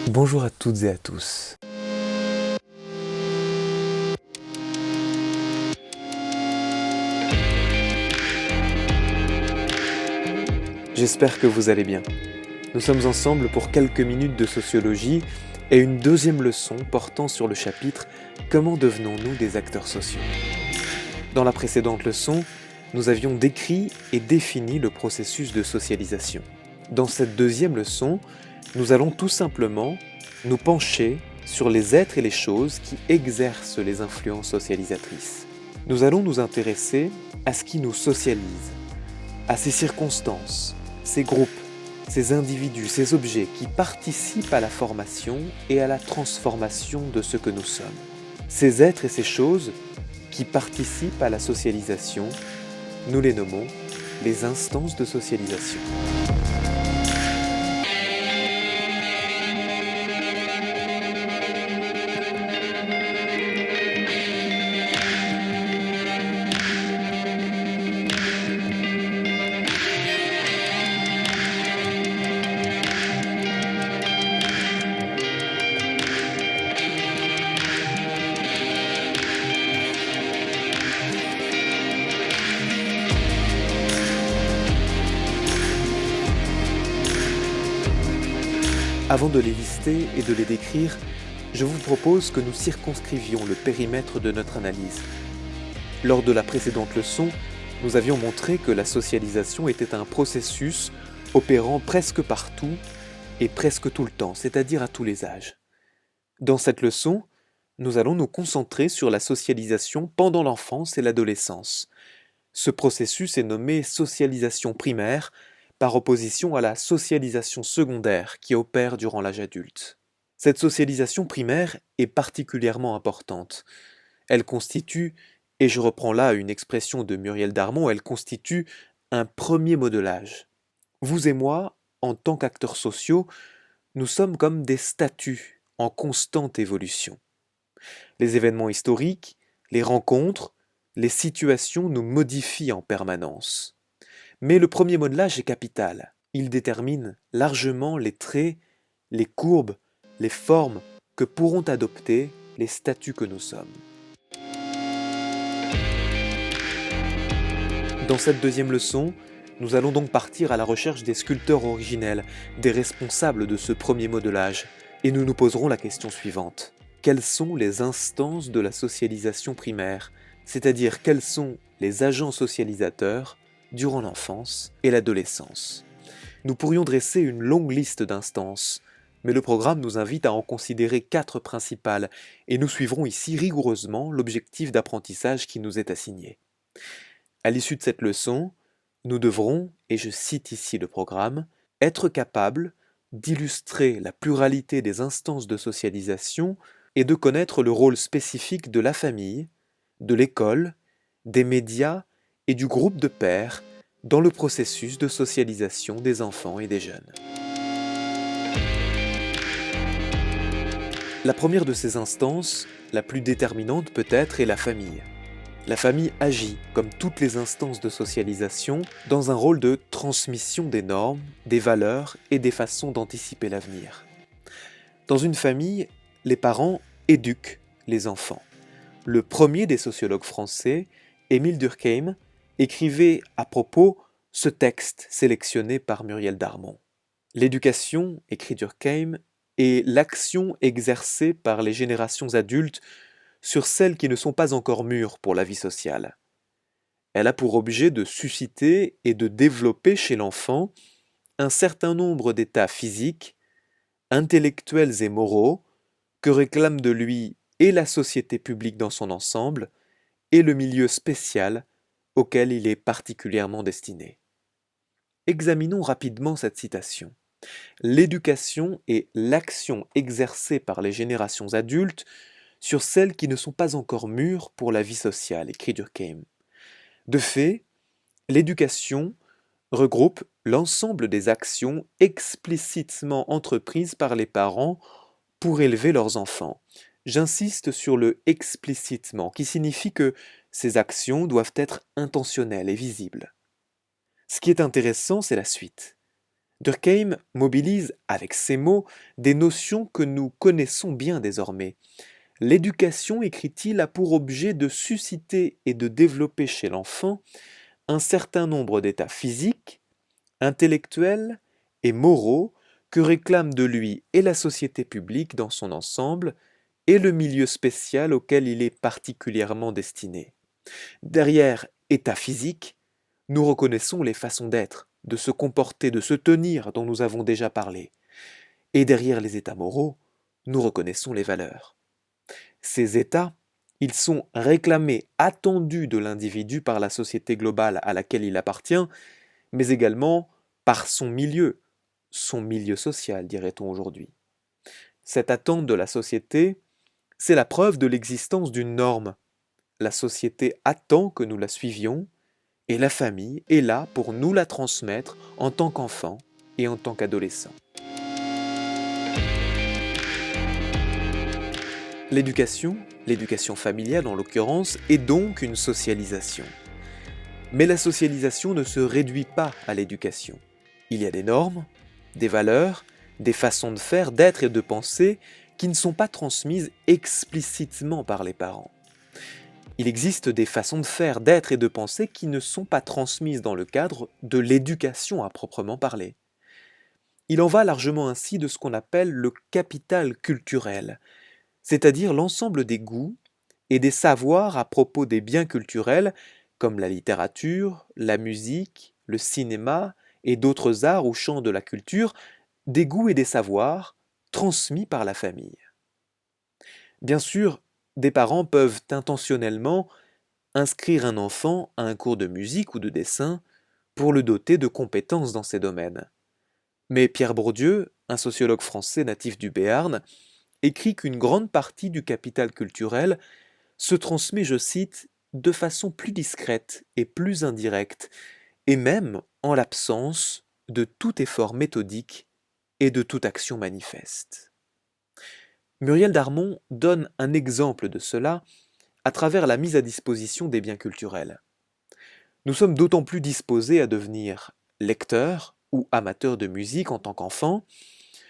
Bonjour à toutes et à tous. J'espère que vous allez bien. Nous sommes ensemble pour quelques minutes de sociologie et une deuxième leçon portant sur le chapitre « Comment devenons-nous des acteurs sociaux ?» Dans la précédente leçon, nous avions décrit et défini le processus de socialisation. Dans cette deuxième leçon, nous allons tout simplement nous pencher sur les êtres et les choses qui exercent les influences socialisatrices. Nous allons nous intéresser à ce qui nous socialise, à ces circonstances, ces groupes, ces individus, ces objets qui participent à la formation et à la transformation de ce que nous sommes. Ces êtres et ces choses qui participent à la socialisation, nous les nommons les instances de socialisation. Avant de les lister et de les décrire, je vous propose que nous circonscrivions le périmètre de notre analyse. Lors de la précédente leçon, nous avions montré que la socialisation était un processus opérant presque partout et presque tout le temps, c'est-à-dire à tous les âges. Dans cette leçon, nous allons nous concentrer sur la socialisation pendant l'enfance et l'adolescence. Ce processus est nommé socialisation primaire, par opposition à la socialisation secondaire qui opère durant l'âge adulte. Cette socialisation primaire est particulièrement importante. Elle constitue, et je reprends là une expression de Muriel Darmon, elle constitue un premier modelage. Vous et moi, en tant qu'acteurs sociaux, nous sommes comme des statues en constante évolution. Les événements historiques, les rencontres, les situations nous modifient en permanence. Mais le premier modelage est capital. Il détermine largement les traits, les courbes, les formes que pourront adopter les statuts que nous sommes. Dans cette deuxième leçon, nous allons donc partir à la recherche des sculpteurs originels, des responsables de ce premier modelage, et nous nous poserons la question suivante. Quelles sont les instances de la socialisation primaire, c'est-à-dire quels sont les agents socialisateurs durant l'enfance et l'adolescence? Nous pourrions dresser une longue liste d'instances, mais le programme nous invite à en considérer 4 principales, et nous suivrons ici rigoureusement l'objectif d'apprentissage qui nous est assigné. À l'issue de cette leçon, nous devrons, et je cite ici le programme, être capables d'illustrer la pluralité des instances de socialisation et de connaître le rôle spécifique de la famille, de l'école, des médias et du groupe de pairs dans le processus de socialisation des enfants et des jeunes. La première de ces instances, la plus déterminante peut-être, est la famille. La famille agit, comme toutes les instances de socialisation, dans un rôle de transmission des normes, des valeurs et des façons d'anticiper l'avenir. Dans une famille, les parents éduquent les enfants. Le premier des sociologues français, Émile Durkheim, écrivait à propos ce texte sélectionné par Muriel Darmon. L'éducation, écrit Durkheim, est l'action exercée par les générations adultes sur celles qui ne sont pas encore mûres pour la vie sociale. Elle a pour objet de susciter et de développer chez l'enfant un certain nombre d'états physiques, intellectuels et moraux que réclament de lui et la société publique dans son ensemble et le milieu spécial auquel il est particulièrement destiné. Examinons rapidement cette citation. L'éducation est l'action exercée par les générations adultes sur celles qui ne sont pas encore mûres pour la vie sociale, écrit Durkheim. De fait, l'éducation regroupe l'ensemble des actions explicitement entreprises par les parents pour élever leurs enfants. J'insiste sur le explicitement, qui signifie que ces actions doivent être intentionnelles et visibles. Ce qui est intéressant, c'est la suite. Durkheim mobilise, avec ces mots, des notions que nous connaissons bien désormais. L'éducation, écrit-il, a pour objet de susciter et de développer chez l'enfant un certain nombre d'états physiques, intellectuels et moraux que réclament de lui et la société publique dans son ensemble et le milieu spécial auquel il est particulièrement destiné. Derrière état physique, nous reconnaissons les façons d'être, de se comporter, de se tenir dont nous avons déjà parlé. Et derrière les états moraux, nous reconnaissons les valeurs. Ces états, ils sont réclamés, attendus de l'individu par la société globale à laquelle il appartient, mais également par son milieu social, dirait-on aujourd'hui. Cette attente de la société, c'est la preuve de l'existence d'une norme. La société attend que nous la suivions, et la famille est là pour nous la transmettre en tant qu'enfant et en tant qu'adolescent. L'éducation familiale en l'occurrence, est donc une socialisation. Mais la socialisation ne se réduit pas à l'éducation. Il y a des normes, des valeurs, des façons de faire, d'être et de penser qui ne sont pas transmises explicitement par les parents. Il existe des façons de faire, d'être et de penser qui ne sont pas transmises dans le cadre de l'éducation à proprement parler. Il en va largement ainsi de ce qu'on appelle le capital culturel, c'est-à-dire l'ensemble des goûts et des savoirs à propos des biens culturels comme la littérature, la musique, le cinéma et d'autres arts ou champs de la culture, des goûts et des savoirs transmis par la famille. Bien sûr, des parents peuvent intentionnellement inscrire un enfant à un cours de musique ou de dessin pour le doter de compétences dans ces domaines. Mais Pierre Bourdieu, un sociologue français natif du Béarn, écrit qu'une grande partie du capital culturel se transmet, je cite, de façon plus discrète et plus indirecte, et même en l'absence de tout effort méthodique et de toute action manifeste. Muriel Darmon donne un exemple de cela à travers la mise à disposition des biens culturels. Nous sommes d'autant plus disposés à devenir lecteurs ou amateurs de musique en tant qu'enfants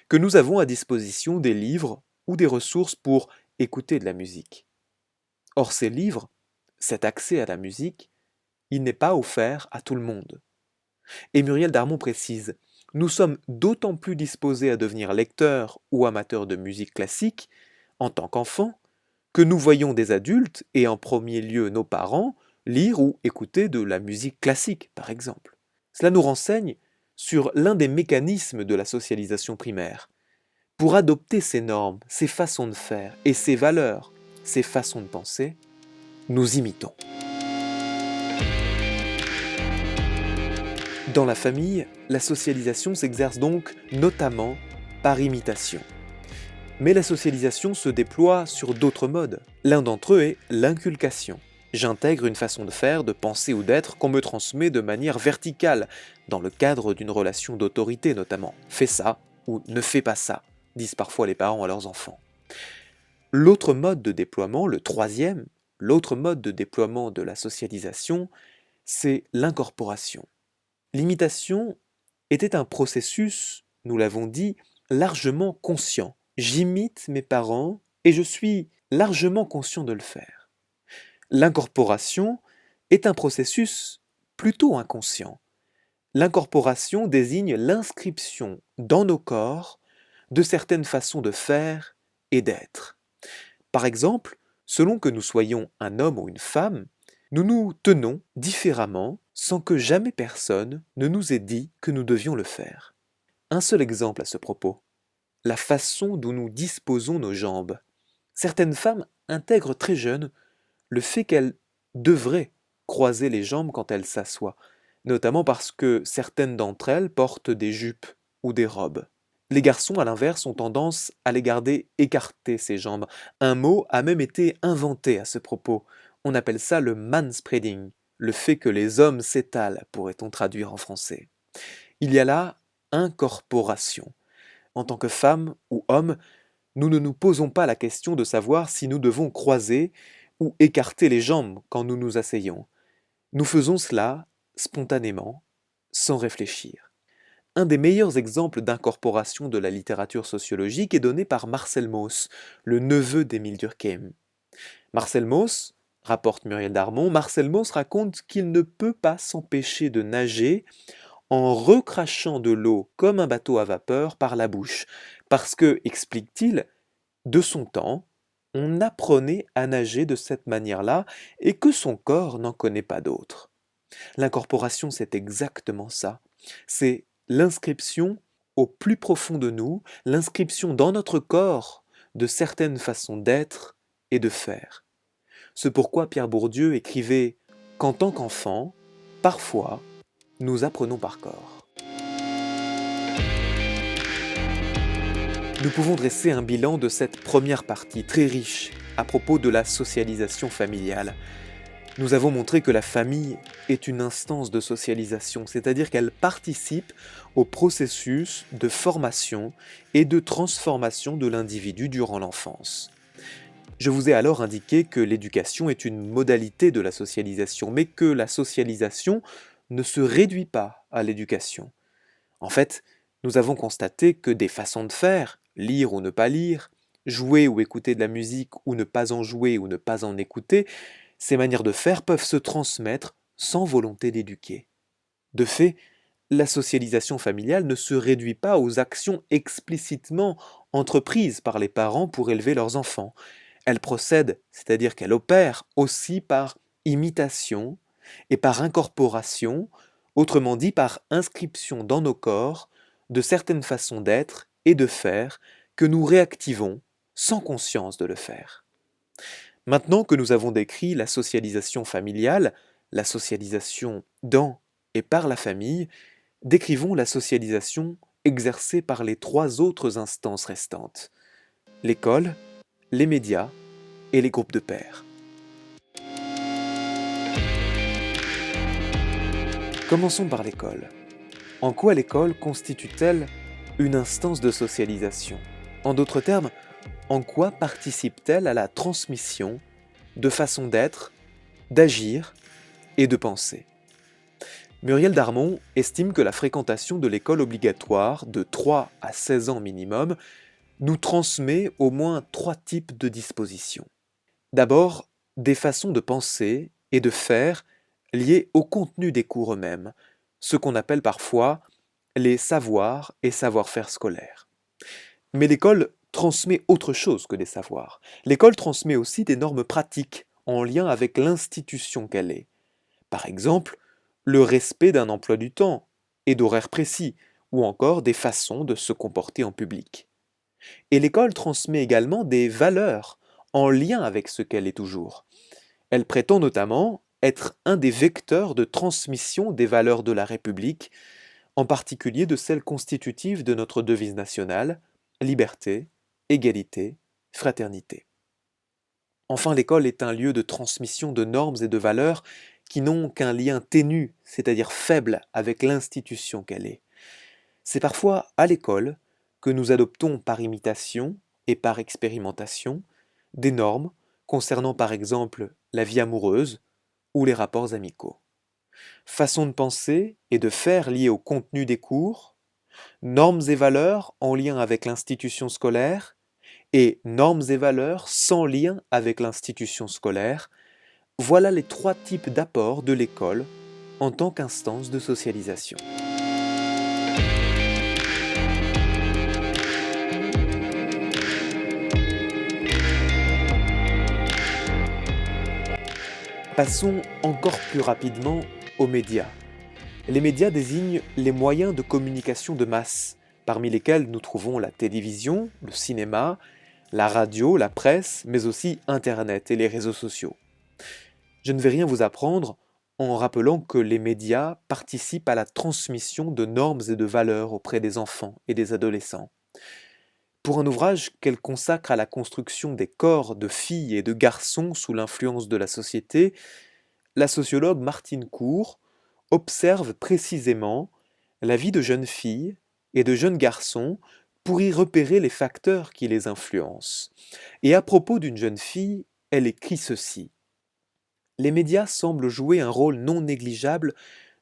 que nous avons à disposition des livres ou des ressources pour écouter de la musique. Or ces livres, cet accès à la musique, il n'est pas offert à tout le monde. Et Muriel Darmon précise, nous sommes d'autant plus disposés à devenir lecteurs ou amateurs de musique classique en tant qu'enfants que nous voyons des adultes, et en premier lieu nos parents, lire ou écouter de la musique classique, par exemple. Cela nous renseigne sur l'un des mécanismes de la socialisation primaire. Pour adopter ces normes, ces façons de faire et ces valeurs, ces façons de penser, nous imitons. Dans la famille, la socialisation s'exerce donc notamment par imitation. Mais la socialisation se déploie sur d'autres modes. L'un d'entre eux est l'inculcation. J'intègre une façon de faire, de penser ou d'être qu'on me transmet de manière verticale, dans le cadre d'une relation d'autorité notamment. Fais ça ou ne fais pas ça, disent parfois les parents à leurs enfants. L'autre mode de déploiement, le troisième, l'autre mode de déploiement de la socialisation, c'est l'incorporation. L'imitation était un processus, nous l'avons dit, largement conscient. J'imite mes parents et je suis largement conscient de le faire. L'incorporation est un processus plutôt inconscient. L'incorporation désigne l'inscription dans nos corps de certaines façons de faire et d'être. Par exemple, selon que nous soyons un homme ou une femme, nous nous tenons différemment sans que jamais personne ne nous ait dit que nous devions le faire. Un seul exemple à ce propos. La façon dont nous disposons nos jambes. Certaines femmes intègrent très jeunes le fait qu'elles devraient croiser les jambes quand elles s'assoient, notamment parce que certaines d'entre elles portent des jupes ou des robes. Les garçons, à l'inverse, ont tendance à les garder écartées, ces jambes. Un mot a même été inventé à ce propos. On appelle ça le manspreading, le fait que les hommes s'étalent, pourrait-on traduire en français. Il y a là incorporation. En tant que femme ou homme, nous ne nous posons pas la question de savoir si nous devons croiser ou écarter les jambes quand nous nous asseyons. Nous faisons cela spontanément, sans réfléchir. Un des meilleurs exemples d'incorporation de la littérature sociologique est donné par Marcel Mauss, le neveu d'Émile Durkheim. Marcel Mauss, rapporte Muriel Darmon, Marcel Mauss raconte qu'il ne peut pas s'empêcher de nager en recrachant de l'eau comme un bateau à vapeur par la bouche, parce que, explique-t-il, de son temps, on apprenait à nager de cette manière-là et que son corps n'en connaît pas d'autre. L'incorporation, c'est exactement ça. C'est l'inscription au plus profond de nous, l'inscription dans notre corps de certaines façons d'être et de faire. C'est pourquoi Pierre Bourdieu écrivait qu'en tant qu'enfant, parfois, nous apprenons par corps. Nous pouvons dresser un bilan de cette première partie très riche à propos de la socialisation familiale. Nous avons montré que la famille est une instance de socialisation, c'est-à-dire qu'elle participe au processus de formation et de transformation de l'individu durant l'enfance. Je vous ai alors indiqué que l'éducation est une modalité de la socialisation, mais que la socialisation ne se réduit pas à l'éducation. En fait, nous avons constaté que des façons de faire, lire ou ne pas lire, jouer ou écouter de la musique ou ne pas en jouer ou ne pas en écouter, ces manières de faire peuvent se transmettre sans volonté d'éduquer. De fait, la socialisation familiale ne se réduit pas aux actions explicitement entreprises par les parents pour élever leurs enfants. Elle procède, c'est-à-dire qu'elle opère aussi par imitation et par incorporation, autrement dit par inscription dans nos corps de certaines façons d'être et de faire que nous réactivons sans conscience de le faire. Maintenant que nous avons décrit la socialisation familiale, la socialisation dans et par la famille, décrivons la socialisation exercée par les trois autres instances restantes: l'école, les médias et les groupes de pairs. Commençons par l'école. En quoi l'école constitue-t-elle une instance de socialisation? En d'autres termes, en quoi participe-t-elle à la transmission de façons d'être, d'agir et de penser? Muriel Darmon estime que la fréquentation de l'école obligatoire de 3 à 16 ans minimum nous transmet au moins 3 types de dispositions. D'abord, des façons de penser et de faire liées au contenu des cours eux-mêmes, ce qu'on appelle parfois les savoirs et savoir-faire scolaires. Mais l'école transmet autre chose que des savoirs. L'école transmet aussi des normes pratiques en lien avec l'institution qu'elle est. Par exemple, le respect d'un emploi du temps et d'horaires précis, ou encore des façons de se comporter en public. Et l'école transmet également des valeurs en lien avec ce qu'elle est toujours. Elle prétend notamment être un des vecteurs de transmission des valeurs de la République, en particulier de celles constitutives de notre devise nationale: liberté, égalité, fraternité. Enfin, l'école est un lieu de transmission de normes et de valeurs qui n'ont qu'un lien ténu, c'est-à-dire faible, avec l'institution qu'elle est. C'est parfois à l'école que nous adoptons par imitation et par expérimentation des normes concernant par exemple la vie amoureuse ou les rapports amicaux. Façon de penser et de faire liées au contenu des cours, normes et valeurs en lien avec l'institution scolaire, et normes et valeurs sans lien avec l'institution scolaire, voilà les 3 types d'apports de l'école en tant qu'instance de socialisation. Passons encore plus rapidement aux médias. Les médias désignent les moyens de communication de masse, parmi lesquels nous trouvons la télévision, le cinéma, la radio, la presse, mais aussi Internet et les réseaux sociaux. Je ne vais rien vous apprendre en rappelant que les médias participent à la transmission de normes et de valeurs auprès des enfants et des adolescents. Pour un ouvrage qu'elle consacre à la construction des corps de filles et de garçons sous l'influence de la société, la sociologue Martine Cour observe précisément la vie de jeunes filles et de jeunes garçons pour y repérer les facteurs qui les influencent. Et à propos d'une jeune fille, elle écrit ceci: les médias semblent jouer un rôle non négligeable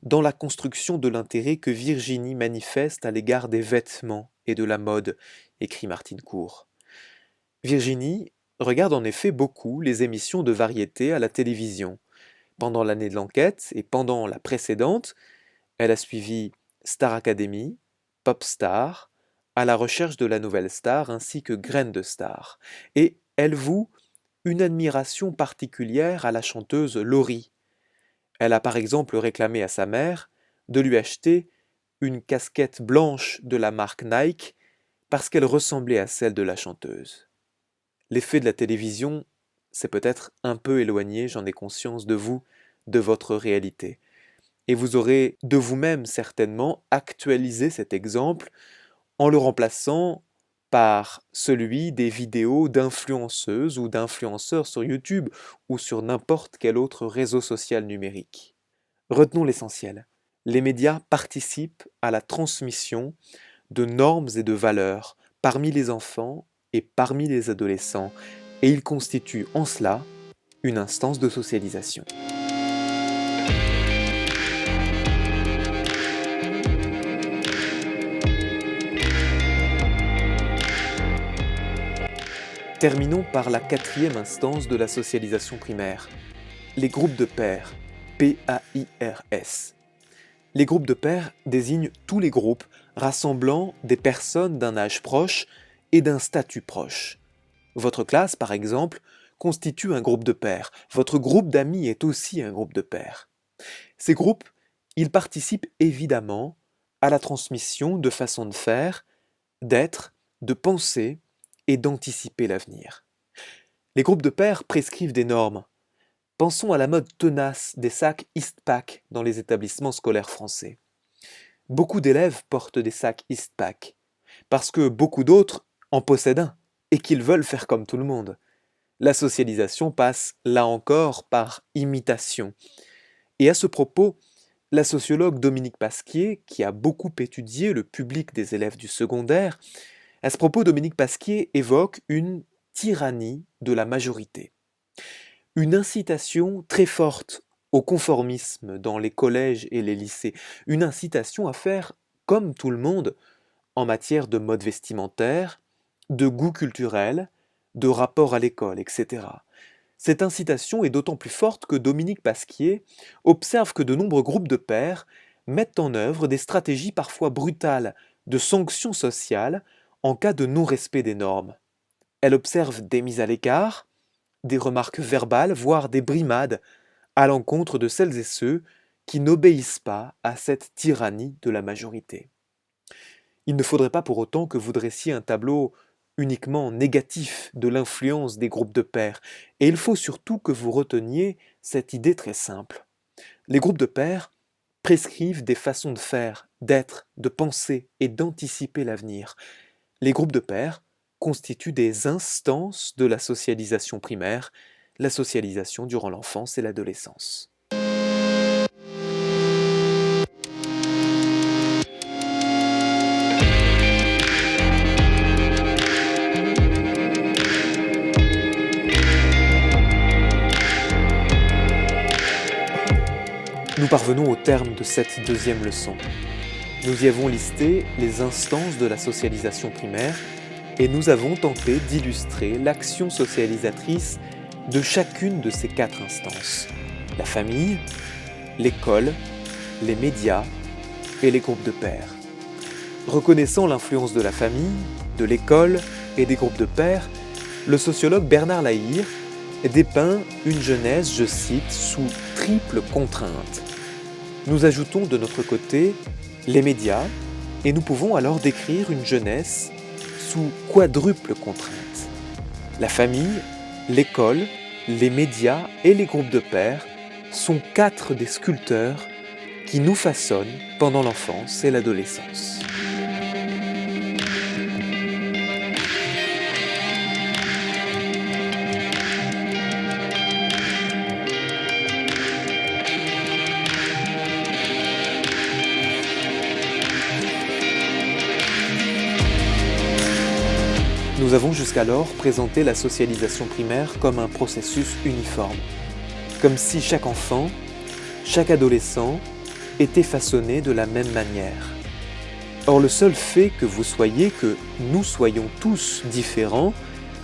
dans la construction de l'intérêt que Virginie manifeste à l'égard des vêtements et de la mode, écrit Martine Court. Virginie regarde en effet beaucoup les émissions de variété à la télévision. Pendant l'année de l'enquête et pendant la précédente, elle a suivi Star Academy, Popstar, À la recherche de la nouvelle star ainsi que Graines de star. Et elle voue une admiration particulière à la chanteuse Laurie. Elle a par exemple réclamé à sa mère de lui acheter une casquette blanche de la marque Nike parce qu'elle ressemblait à celle de la chanteuse. L'effet de la télévision, c'est peut-être un peu éloigné, j'en ai conscience, de vous, de votre réalité. Et vous aurez de vous-même certainement actualisé cet exemple en le remplaçant par celui des vidéos d'influenceuses ou d'influenceurs sur YouTube ou sur n'importe quel autre réseau social numérique. Retenons l'essentiel. Les médias participent à la transmission de normes et de valeurs parmi les enfants et parmi les adolescents, et ils constituent en cela une instance de socialisation. Terminons par la quatrième instance de la socialisation primaire, les groupes de pairs, P-A-I-R-S. Les groupes de pairs désignent tous les groupes rassemblant des personnes d'un âge proche et d'un statut proche. Votre classe, par exemple, constitue un groupe de pairs. Votre groupe d'amis est aussi un groupe de pairs. Ces groupes, ils participent évidemment à la transmission de façons de faire, d'être, de penser et d'anticiper l'avenir. Les groupes de pairs prescrivent des normes. Pensons à la mode tenace des sacs Eastpak dans les établissements scolaires français. Beaucoup d'élèves portent des sacs Eastpak parce que beaucoup d'autres en possèdent un et qu'ils veulent faire comme tout le monde. La socialisation passe, là encore, par imitation. Et à ce propos, la sociologue Dominique Pasquier, qui a beaucoup étudié le public des élèves du secondaire, à ce propos, Dominique Pasquier évoque une tyrannie de la majorité. Une incitation très forte au conformisme dans les collèges et les lycées, une incitation à faire comme tout le monde en matière de mode vestimentaire, de goût culturel, de rapport à l'école, etc. Cette incitation est d'autant plus forte que Dominique Pasquier observe que de nombreux groupes de pairs mettent en œuvre des stratégies parfois brutales de sanctions sociales en cas de non-respect des normes. Elle observe des mises à l'écart, des remarques verbales, voire des brimades à l'encontre de celles et ceux qui n'obéissent pas à cette tyrannie de la majorité. Il ne faudrait pas pour autant que vous dressiez un tableau uniquement négatif de l'influence des groupes de pairs, et il faut surtout que vous reteniez cette idée très simple. Les groupes de pairs prescrivent des façons de faire, d'être, de penser et d'anticiper l'avenir. Les groupes de pairs constituent des instances de la socialisation primaire, la socialisation durant l'enfance et l'adolescence. Nous parvenons au terme de cette deuxième leçon. Nous y avons listé les instances de la socialisation primaire et nous avons tenté d'illustrer l'action socialisatrice de chacune de ces quatre instances. La famille, l'école, les médias et les groupes de pairs. Reconnaissant l'influence de la famille, de l'école et des groupes de pairs, le sociologue Bernard Lahire dépeint une jeunesse, je cite, sous triple contrainte. Nous ajoutons de notre côté les médias et nous pouvons alors décrire une jeunesse sous quadruple contrainte. La famille, l'école, les médias et les groupes de pairs sont quatre des sculpteurs qui nous façonnent pendant l'enfance et l'adolescence. Nous avons jusqu'alors présenté la socialisation primaire comme un processus uniforme, comme si chaque enfant, chaque adolescent été façonnée de la même manière. Or, le seul fait que nous soyons tous différents,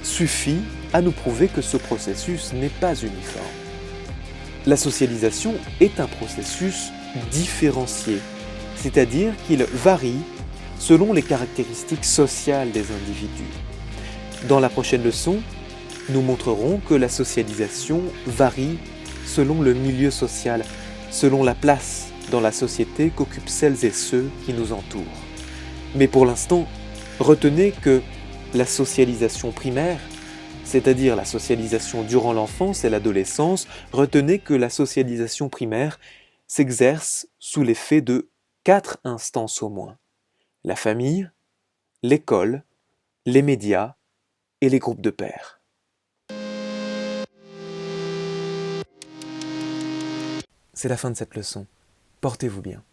suffit à nous prouver que ce processus n'est pas uniforme. La socialisation est un processus différencié, c'est-à-dire qu'il varie selon les caractéristiques sociales des individus. Dans la prochaine leçon, nous montrerons que la socialisation varie selon le milieu social, selon la place dans la société qu'occupent celles et ceux qui nous entourent. Mais pour l'instant, retenez que la socialisation primaire, c'est-à-dire la socialisation durant l'enfance et l'adolescence, retenez que la socialisation primaire s'exerce sous l'effet de 4 instances au moins: la famille, l'école, les médias et les groupes de pairs. C'est la fin de cette leçon. Portez-vous bien.